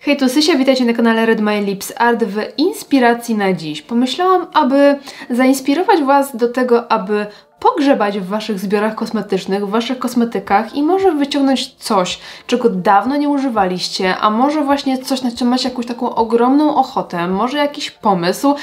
Hej, to Sysia, witajcie na kanale Red My Lips Art w inspiracji na dziś. Pomyślałam, aby zainspirować Was do tego, aby pogrzebać w Waszych zbiorach kosmetycznych, w Waszych kosmetykach i może wyciągnąć coś, czego dawno nie używaliście, a może właśnie coś, na co macie jakąś taką ogromną ochotę, może jakiś pomysł.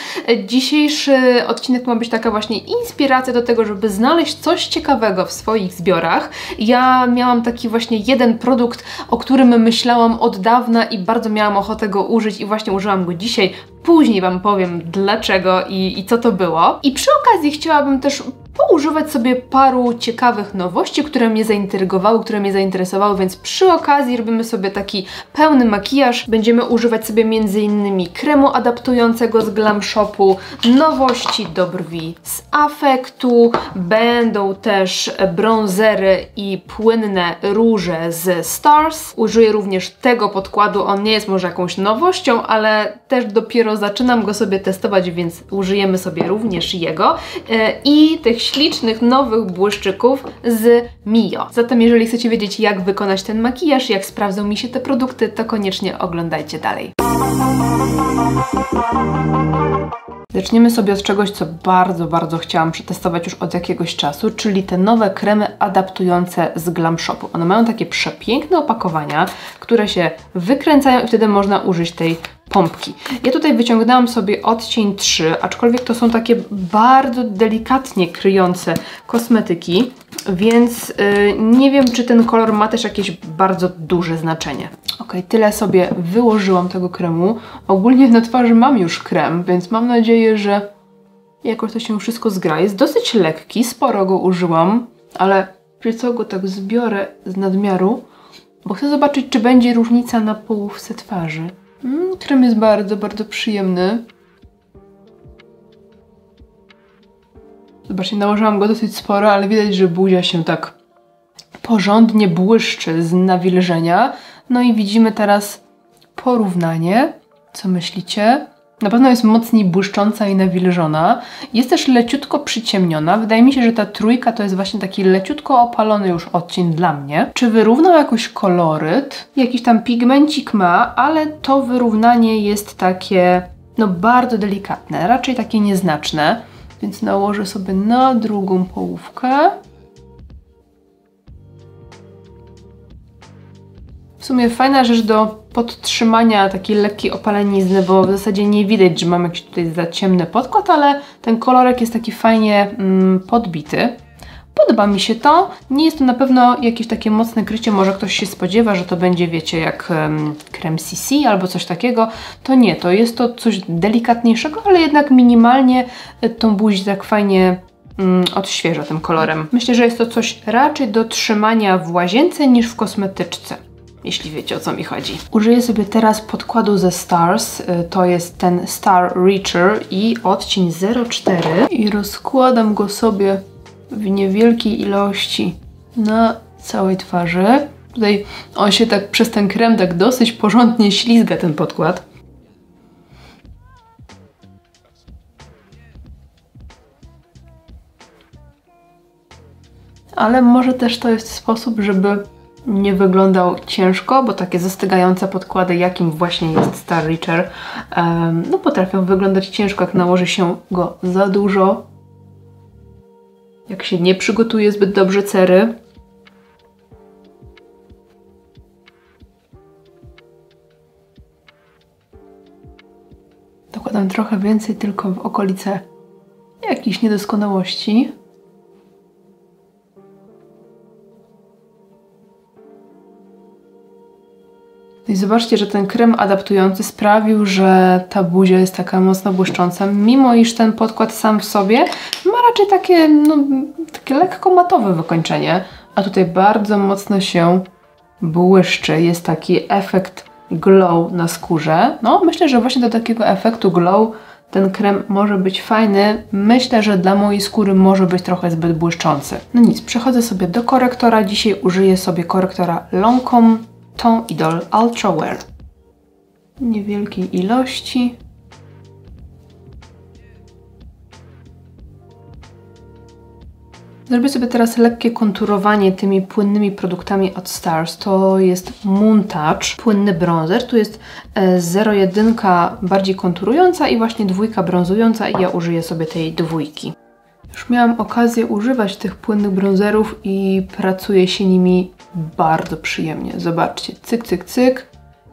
Dzisiejszy odcinek ma być taka właśnie inspiracja do tego, żeby znaleźć coś ciekawego w swoich zbiorach. Ja miałam taki właśnie jeden produkt, o którym myślałam od dawna i bardzo miałam ochotę go użyć i właśnie użyłam go dzisiaj. Później Wam powiem dlaczego i co to było. I przy okazji chciałabym też poużywać sobie paru ciekawych nowości, które mnie zaintrygowały, które mnie zainteresowały, więc przy okazji robimy sobie taki pełny makijaż. Będziemy używać sobie m.in. kremu adaptującego z Glam Shopu, nowości do brwi z Affectu, będą też bronzery i płynne róże z Stars. Użyję również tego podkładu, on nie jest może jakąś nowością, ale też dopiero zaczynam go sobie testować, więc użyjemy sobie również jego. I tych ślicznych, nowych błyszczyków z Mio. Zatem jeżeli chcecie wiedzieć, jak wykonać ten makijaż, jak sprawdzą mi się te produkty, to koniecznie oglądajcie dalej. Zaczniemy sobie od czegoś, co bardzo chciałam przetestować już od jakiegoś czasu, czyli te nowe kremy adaptujące z Glam Shopu. One mają takie przepiękne opakowania, które się wykręcają i wtedy można użyć tej pompki. Ja tutaj wyciągnęłam sobie odcień 3, aczkolwiek to są takie bardzo delikatnie kryjące kosmetyki, więc nie wiem, czy ten kolor ma też jakieś bardzo duże znaczenie. Ok, tyle sobie wyłożyłam tego kremu. Ogólnie na twarzy mam już krem, więc mam nadzieję, że jakoś to się wszystko zgra. Jest dosyć lekki, sporo go użyłam, ale wiecie co, go tak zbiorę z nadmiaru, bo chcę zobaczyć, czy będzie różnica na połówce twarzy. Krem jest bardzo przyjemny. Zobaczcie, nałożyłam go dosyć sporo, ale widać, że buzia się tak porządnie błyszczy z nawilżenia. No i widzimy teraz porównanie. Co myślicie? Na pewno jest mocniej błyszcząca i nawilżona. Jest też leciutko przyciemniona. Wydaje mi się, że ta trójka to jest właśnie taki leciutko opalony już odcień dla mnie. Czy wyrównał jakoś koloryt? Jakiś tam pigmencik ma, ale to wyrównanie jest takie, no bardzo delikatne, raczej takie nieznaczne. Więc nałożę sobie na drugą połówkę. W sumie fajna rzecz do podtrzymania takiej lekkiej opalenizny, bo w zasadzie nie widać, że mam jakiś tutaj za ciemny podkład, ale ten kolorek jest taki fajnie podbity. Podoba mi się to. Nie jest to na pewno jakieś takie mocne krycie, może ktoś się spodziewa, że to będzie, wiecie, jak krem CC albo coś takiego. To nie, to jest to coś delikatniejszego, ale jednak minimalnie tą buzię tak fajnie odświeża tym kolorem. Myślę, że jest to coś raczej do trzymania w łazience niż w kosmetyczce, jeśli wiecie, o co mi chodzi. Użyję sobie teraz podkładu ze Stars, to jest ten Star Reacher i odcień 04 i rozkładam go sobie w niewielkiej ilości na całej twarzy. Tutaj on się tak przez ten krem tak dosyć porządnie ślizga, ten podkład. Ale może też to jest sposób, żeby nie wyglądał ciężko, bo takie zastygające podkłady, jakim właśnie jest Star Reacher, no potrafią wyglądać ciężko, jak nałoży się go za dużo, jak się nie przygotuje zbyt dobrze cery. Dokładam trochę więcej, tylko w okolice jakichś niedoskonałości. I zobaczcie, że ten krem adaptujący sprawił, że ta buzia jest taka mocno błyszcząca, mimo iż ten podkład sam w sobie ma raczej takie, no, takie lekko matowe wykończenie, a tutaj bardzo mocno się błyszczy. Jest taki efekt glow na skórze. No, myślę, że właśnie do takiego efektu glow ten krem może być fajny. Myślę, że dla mojej skóry może być trochę zbyt błyszczący. No nic, przechodzę sobie do korektora. Dzisiaj użyję sobie korektora Lancome Ton Idol Ultra Wear. Niewielkiej ilości. Zrobię sobie teraz lekkie konturowanie tymi płynnymi produktami od Stars. To jest Moon Touch, płynny bronzer. Tu jest 01 bardziej konturująca i właśnie 2 brązująca i ja użyję sobie tej 2. Już miałam okazję używać tych płynnych bronzerów i pracuje się nimi bardzo przyjemnie. Zobaczcie, cyk, cyk, cyk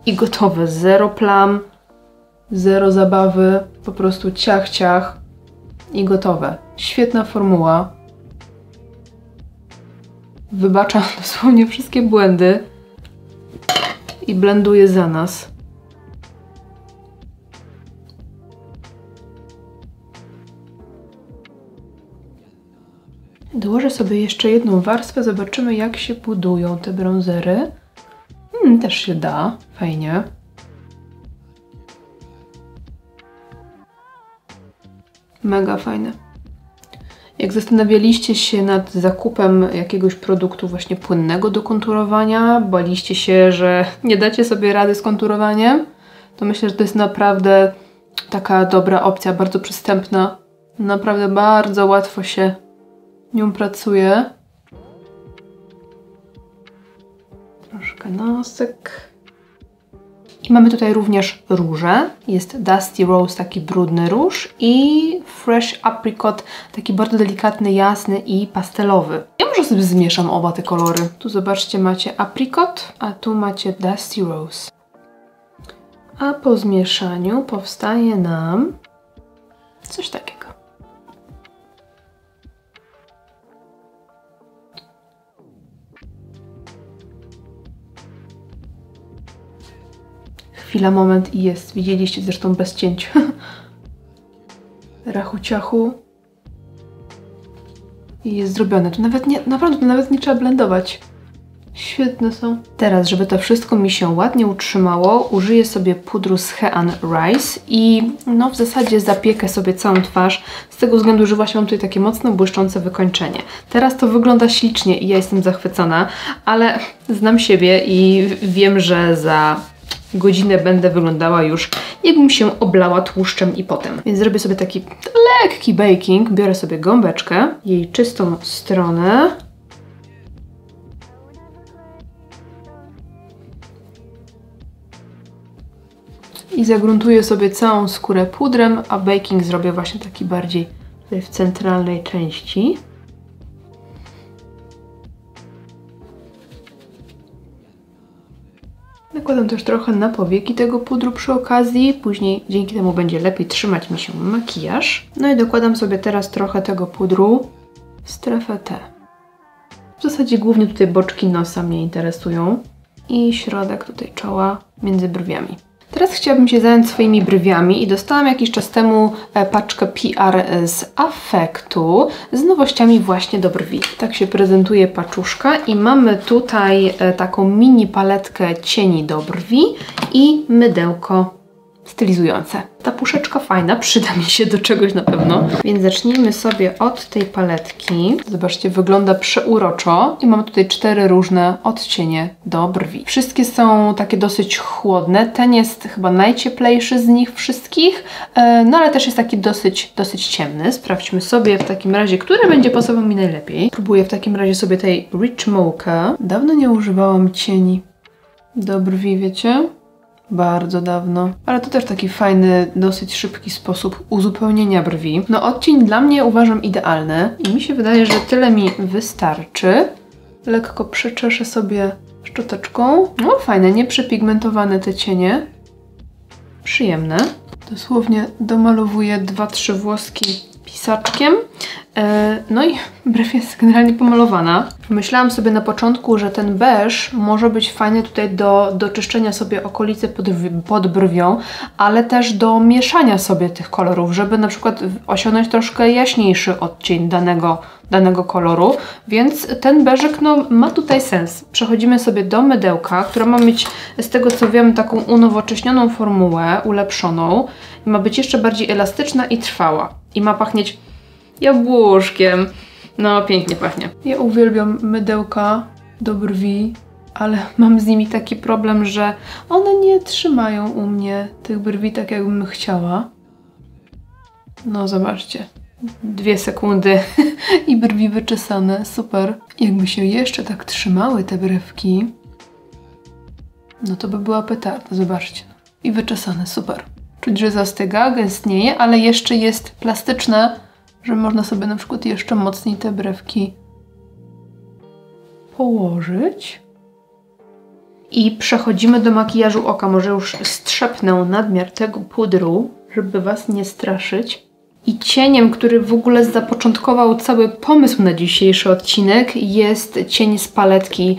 i gotowe. Zero plam, zero zabawy, po prostu ciach, ciach i gotowe. Świetna formuła. Wybaczam dosłownie wszystkie błędy i blenduję za nas. Dołożę sobie jeszcze jedną warstwę, zobaczymy jak się budują te bronzery. Też się da, fajnie. Mega fajne. Jak zastanawialiście się nad zakupem jakiegoś produktu właśnie płynnego do konturowania, baliście się, że nie dacie sobie rady z konturowaniem, to myślę, że to jest naprawdę taka dobra opcja, bardzo przystępna. Naprawdę bardzo łatwo się nią pracuje. Troszkę nosek. I mamy tutaj również róże. Jest Dusty Rose, taki brudny róż i Fresh Apricot, taki bardzo delikatny, jasny i pastelowy. Ja może sobie zmieszam oba te kolory. Tu zobaczcie, macie Apricot, a tu macie Dusty Rose. A po zmieszaniu powstaje nam coś takiego. Chwila, moment i jest. Widzieliście zresztą bez cięcia. Rachu ciachu. I jest zrobione. Tu nawet nie, naprawdę tu nawet nie trzeba blendować. Świetne są. Teraz, żeby to wszystko mi się ładnie utrzymało, użyję sobie pudru z Heian Rice i no w zasadzie zapiekę sobie całą twarz z tego względu, że właśnie mam tutaj takie mocno błyszczące wykończenie. Teraz to wygląda ślicznie i ja jestem zachwycona, ale znam siebie i wiem, że za godzinę będę wyglądała już, jakbym się oblała tłuszczem i potem. Więc zrobię sobie taki lekki baking. Biorę sobie gąbeczkę, jej czystą stronę. I zagruntuję sobie całą skórę pudrem, a baking zrobię właśnie taki bardziej tutaj w centralnej części. Nakładam też trochę na powieki tego pudru przy okazji, później dzięki temu będzie lepiej trzymać mi się makijaż. No i dokładam sobie teraz trochę tego pudru w strefę T. W zasadzie głównie tutaj boczki nosa mnie interesują i środek tutaj czoła między brwiami. Teraz chciałabym się zająć swoimi brwiami i dostałam jakiś czas temu paczkę PR z Affectu z nowościami właśnie do brwi. Tak się prezentuje paczuszka i mamy tutaj taką mini paletkę cieni do brwi i mydełko stylizujące. Ta puszeczka fajna, przyda mi się do czegoś na pewno. Więc zacznijmy sobie od tej paletki. Zobaczcie, wygląda przeuroczo i mamy tutaj 4 różne odcienie do brwi. Wszystkie są takie dosyć chłodne. Ten jest chyba najcieplejszy z nich wszystkich, no ale też jest taki dosyć ciemny. Sprawdźmy sobie w takim razie, który będzie pasował mi najlepiej. Próbuję w takim razie sobie tej Rich Mocha. Dawno nie używałam cieni do brwi, wiecie? Bardzo dawno. Ale to też taki fajny, dosyć szybki sposób uzupełnienia brwi. No odcień dla mnie uważam idealny i mi się wydaje, że tyle mi wystarczy. Lekko przeczeszę sobie szczoteczką. No fajne, nieprzepigmentowane te cienie. Przyjemne. Dosłownie domalowuję 2-3 włoski pisaczkiem. No i brew jest generalnie pomalowana. Myślałam sobie na początku, że ten beż może być fajny tutaj do czyszczenia sobie okolicy pod brwią, ale też do mieszania sobie tych kolorów, żeby na przykład osiągnąć troszkę jaśniejszy odcień danego koloru, więc ten beżyk no, ma tutaj sens. Przechodzimy sobie do mydełka, która ma mieć, z tego co wiem, taką unowocześnioną formułę, ulepszoną. Ma być jeszcze bardziej elastyczna i trwała. I ma pachnieć jabłuszkiem. No, pięknie pachnie. Ja uwielbiam mydełka do brwi, ale mam z nimi taki problem, że one nie trzymają u mnie tych brwi tak, jakbym chciała. No, zobaczcie. 2 sekundy i brwi wyczesane. Super. Jakby się jeszcze tak trzymały te brewki, no to by była petarda. Zobaczcie. I wyczesane. Super. Czuć, że zastyga, gęstnieje, ale jeszcze jest plastyczne, że można sobie na przykład jeszcze mocniej te brewki położyć. I przechodzimy do makijażu oka. Może już strzepnę nadmiar tego pudru, żeby Was nie straszyć. I cieniem, który w ogóle zapoczątkował cały pomysł na dzisiejszy odcinek, jest cień z paletki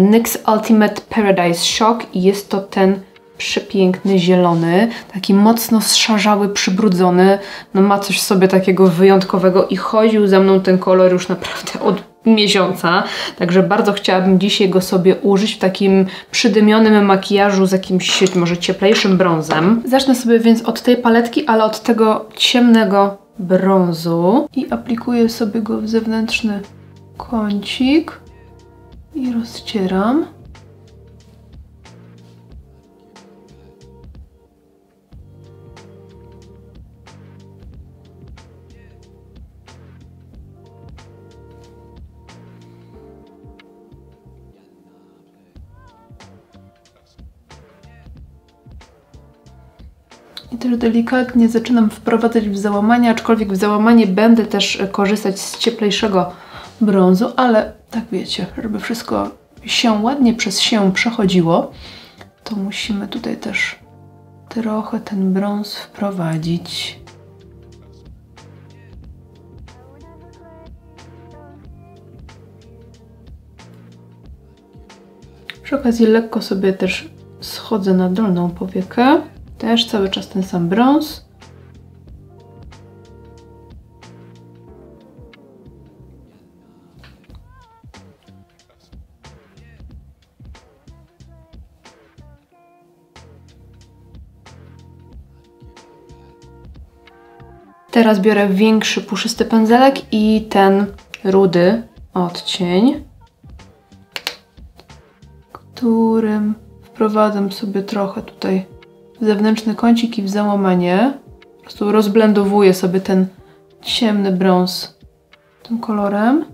NYX Ultimate Paradise Shock i jest to ten przepiękny zielony, taki mocno zszarzały, przybrudzony. No ma coś w sobie takiego wyjątkowego i chodził za mną ten kolor już naprawdę od miesiąca, także bardzo chciałabym dzisiaj go sobie użyć w takim przydymionym makijażu z jakimś może cieplejszym brązem. Zacznę sobie więc od tej paletki, ale od tego ciemnego brązu i aplikuję sobie go w zewnętrzny kącik i rozcieram. I też delikatnie zaczynam wprowadzać w załamanie, aczkolwiek w załamanie będę też korzystać z cieplejszego brązu, ale tak wiecie, żeby wszystko się ładnie przez się przechodziło, to musimy tutaj też trochę ten brąz wprowadzić. Przy okazji lekko sobie też schodzę na dolną powiekę. Też cały czas ten sam brąz. Teraz biorę większy, puszysty pędzelek i ten rudy odcień, którym wprowadzam sobie trochę tutaj w zewnętrzny kącik i w załamanie. Po prostu rozblendowuję sobie ten ciemny brąz tym kolorem.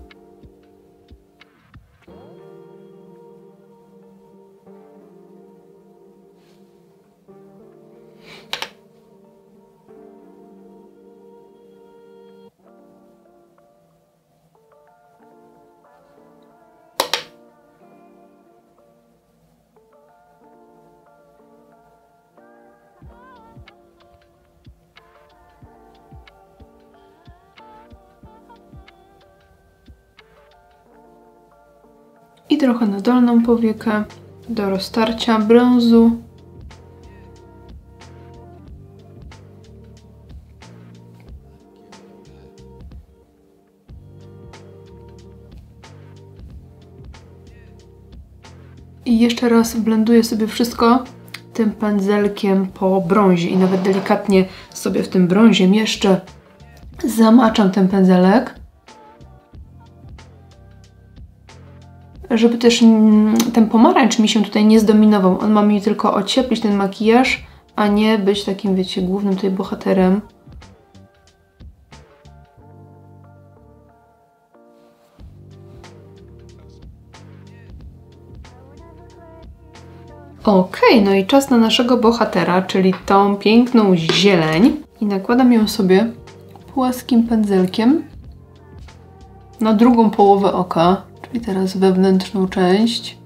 I trochę na dolną powiekę do roztarcia brązu. I jeszcze raz blenduję sobie wszystko tym pędzelkiem po brązie i nawet delikatnie sobie w tym brązie jeszcze zamaczam ten pędzelek, żeby też ten pomarańcz mi się tutaj nie zdominował. On ma mi tylko ocieplić ten makijaż, a nie być takim, wiecie, głównym tutaj bohaterem. Okej, no i czas na naszego bohatera, czyli tą piękną zieleń. I nakładam ją sobie płaskim pędzelkiem na drugą połowę oka, czyli teraz wewnętrzną część.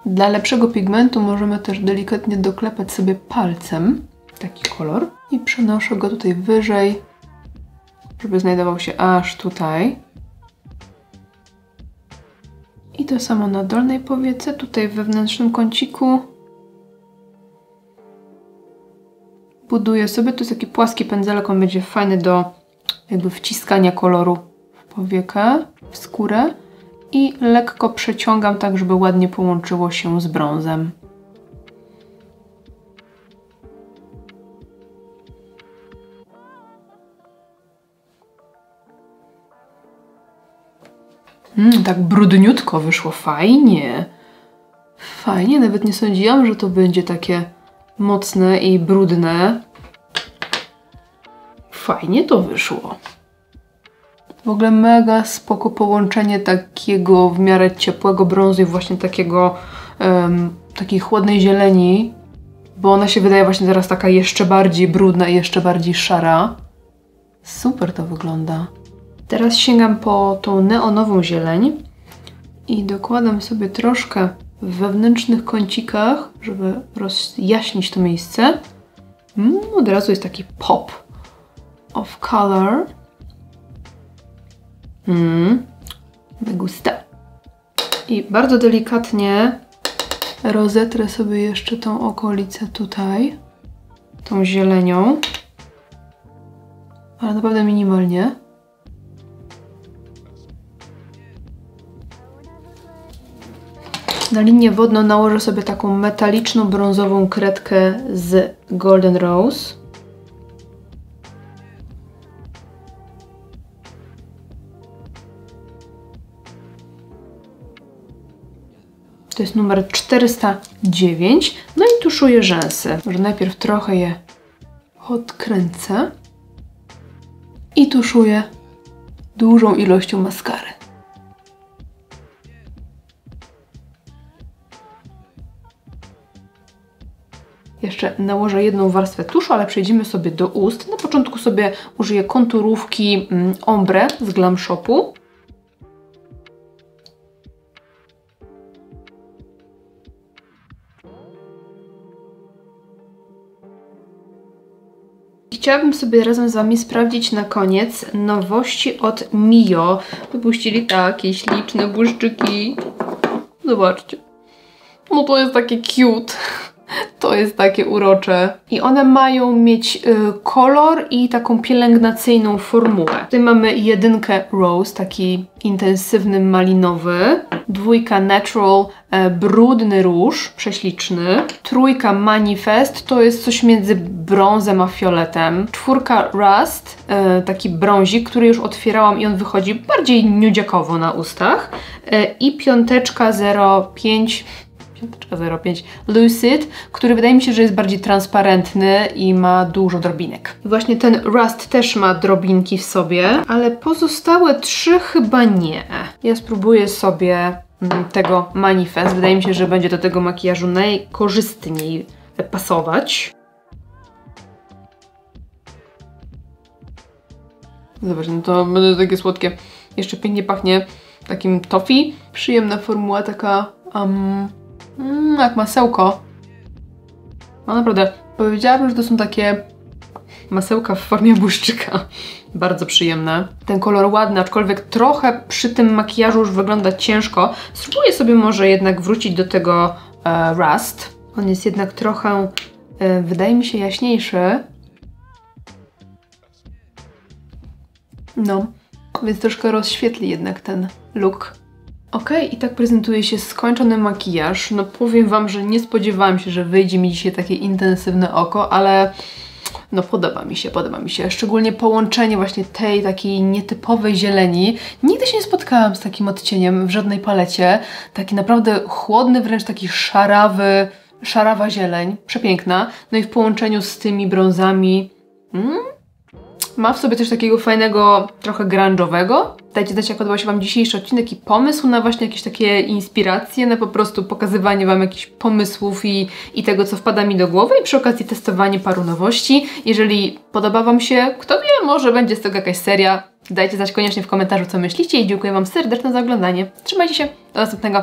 Dla lepszego pigmentu możemy też delikatnie doklepać sobie palcem taki kolor i przenoszę go tutaj wyżej, żeby znajdował się aż tutaj. I to samo na dolnej powiece, tutaj w wewnętrznym kąciku. Buduję sobie, to jest taki płaski pędzelek, on będzie fajny do jakby wciskania koloru w powiekę, w skórę. I lekko przeciągam tak, żeby ładnie połączyło się z brązem. Tak brudniutko wyszło, fajnie. Fajnie, nawet nie sądziłam, że to będzie takie mocne i brudne. Fajnie to wyszło. W ogóle mega spoko połączenie takiego w miarę ciepłego brązu i właśnie takiej chłodnej zieleni, bo ona się wydaje właśnie teraz taka jeszcze bardziej brudna i jeszcze bardziej szara. Super to wygląda. Teraz sięgam po tą neonową zieleń i dokładam sobie troszkę w wewnętrznych kącikach, żeby rozjaśnić to miejsce. Od razu jest taki pop of color. Me gusta. I bardzo delikatnie rozetrę sobie jeszcze tą okolicę tutaj, tą zielenią, ale naprawdę minimalnie. Na linię wodną nałożę sobie taką metaliczną, brązową kredkę z Golden Rose. To jest numer 409. No i tuszuję rzęsy. Może najpierw trochę je odkręcę i tuszuję dużą ilością maskary. Jeszcze nałożę jedną warstwę tuszu, ale przejdziemy sobie do ust. Na początku sobie użyję konturówki Ombre z Glam Shopu. Chciałabym sobie razem z Wami sprawdzić na koniec nowości od Mio. Wypuścili takie śliczne błyszczyki. Zobaczcie. No to jest takie cute. To jest takie urocze. I one mają mieć kolor i taką pielęgnacyjną formułę. Tutaj mamy 1 Rose, taki intensywny malinowy. 2 Natural, brudny róż, prześliczny. 3 Manifest, to jest coś między brązem a fioletem. 4 Rust, taki brązik, który już otwierałam i on wychodzi bardziej nudziakowo na ustach. I 5 05 Lucid, który wydaje mi się, że jest bardziej transparentny i ma dużo drobinek. I właśnie ten Rust też ma drobinki w sobie, ale pozostałe 3 chyba nie. Ja spróbuję sobie tego Manifest. Wydaje mi się, że będzie do tego makijażu najkorzystniej pasować. Zobacz, no to będzie takie słodkie. Jeszcze pięknie pachnie takim toffee. Przyjemna formuła, taka jak masełko. No naprawdę, powiedziałabym, że to są takie masełka w formie błyszczyka. Bardzo przyjemne. Ten kolor ładny, aczkolwiek trochę przy tym makijażu już wygląda ciężko. Spróbuję sobie może jednak wrócić do tego Rust. On jest jednak trochę, wydaje mi się, jaśniejszy. No, więc troszkę rozświetli jednak ten look. Ok, i tak prezentuje się skończony makijaż. No powiem Wam, że nie spodziewałam się, że wyjdzie mi dzisiaj takie intensywne oko, ale no podoba mi się. Szczególnie połączenie właśnie tej takiej nietypowej zieleni. Nigdy się nie spotkałam z takim odcieniem w żadnej palecie. Taki naprawdę chłodny, wręcz taki szarawa zieleń. Przepiękna. No i w połączeniu z tymi brązami ma w sobie coś takiego fajnego, trochę grunge'owego. Dajcie znać, jak podobał się Wam dzisiejszy odcinek i pomysł na właśnie jakieś takie inspiracje, na po prostu pokazywanie Wam jakichś pomysłów i tego, co wpada mi do głowy i przy okazji testowanie paru nowości. Jeżeli podoba Wam się, kto wie, może będzie z tego jakaś seria. Dajcie znać koniecznie w komentarzu, co myślicie i dziękuję Wam serdecznie za oglądanie. Trzymajcie się, do następnego.